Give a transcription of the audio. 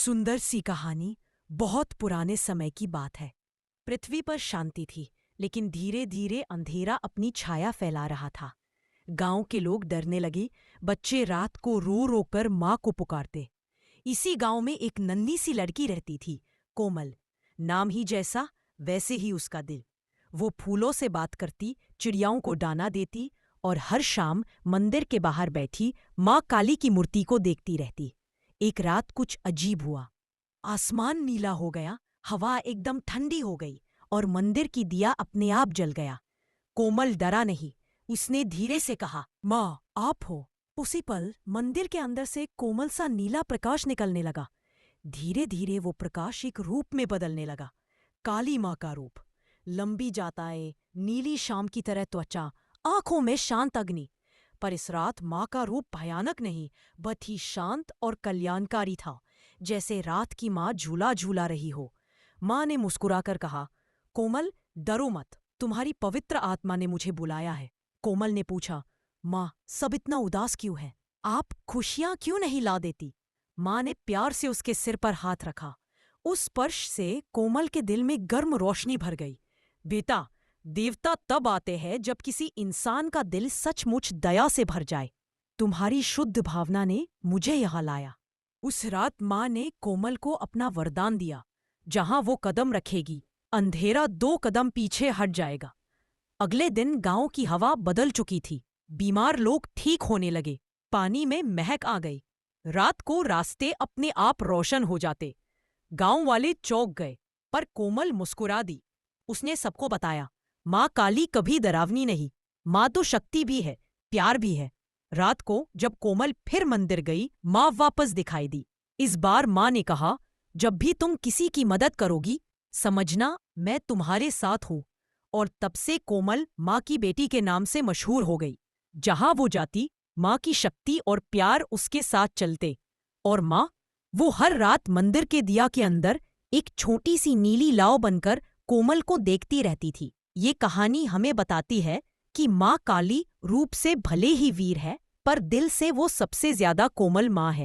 सुंदर सी कहानी। बहुत पुराने समय की बात है। पृथ्वी पर शांति थी, लेकिन धीरे धीरे अंधेरा अपनी छाया फैला रहा था। गांव के लोग डरने लगे। बच्चे रात को रो रो कर माँ को पुकारते। इसी गांव में एक नन्ही सी लड़की रहती थी, कोमल। नाम ही जैसा वैसे ही उसका दिल। वो फूलों से बात करती, चिड़ियाओं को दाना देती और हर शाम मंदिर के बाहर बैठी माँ काली की मूर्ति को देखती रहती। एक रात कुछ अजीब हुआ। आसमान नीला हो गया, हवा एकदम ठंडी हो गई और मंदिर की दिया अपने आप जल गया। कोमल डरा नहीं। उसने धीरे से कहा, माँ आप हो। उसी पल मंदिर के अंदर से कोमल सा नीला प्रकाश निकलने लगा। धीरे धीरे वो प्रकाश एक रूप में बदलने लगा। काली माँ का रूप। लंबी जाताएं, नीली शाम की तरह त्वचा, आंखों में शांत अग्नि। पर इस रात माँ का रूप भयानक नहीं, बहुत ही शांत और कल्याणकारी था, जैसे रात की माँ झूला झूला रही हो। माँ ने मुस्कुराकर कहा, कोमल डरो मत, तुम्हारी पवित्र आत्मा ने मुझे बुलाया है। कोमल ने पूछा, माँ सब इतना उदास क्यों है? आप खुशियाँ क्यों नहीं ला देती? माँ ने प्यार से उसके सिर पर हाथ रखा। उस स्पर्श से कोमल के दिल में गर्म रोशनी भर गई। बेटा, देवता तब आते हैं जब किसी इंसान का दिल सचमुच दया से भर जाए। तुम्हारी शुद्ध भावना ने मुझे यहाँ लाया। उस रात माँ ने कोमल को अपना वरदान दिया, जहां वो कदम रखेगी, अंधेरा 2 कदम पीछे हट जाएगा। अगले दिन गांव की हवा बदल चुकी थी। बीमार लोग ठीक होने लगे। पानी में महक आ गई। रात को रास्ते अपने आप रोशन हो जाते। गांव वाले चौंक गए, पर कोमल मुस्कुरा दी। उसने सबको बताया, माँ काली कभी डरावनी नहीं। माँ तो शक्ति भी है, प्यार भी है। रात को जब कोमल फिर मंदिर गई, माँ वापस दिखाई दी। इस बार माँ ने कहा, जब भी तुम किसी की मदद करोगी, समझना मैं तुम्हारे साथ हूँ। और तब से कोमल माँ की बेटी के नाम से मशहूर हो गई। जहां वो जाती, माँ की शक्ति और प्यार उसके साथ चलते। और माँ, वो हर रात मंदिर के दिया के अंदर एक छोटी सी नीली लाव बनकर कोमल को देखती रहती थी। ये कहानी हमें बताती है कि माँ काली रूप से भले ही वीर है, पर दिल से वो सबसे ज्यादा कोमल माँ है।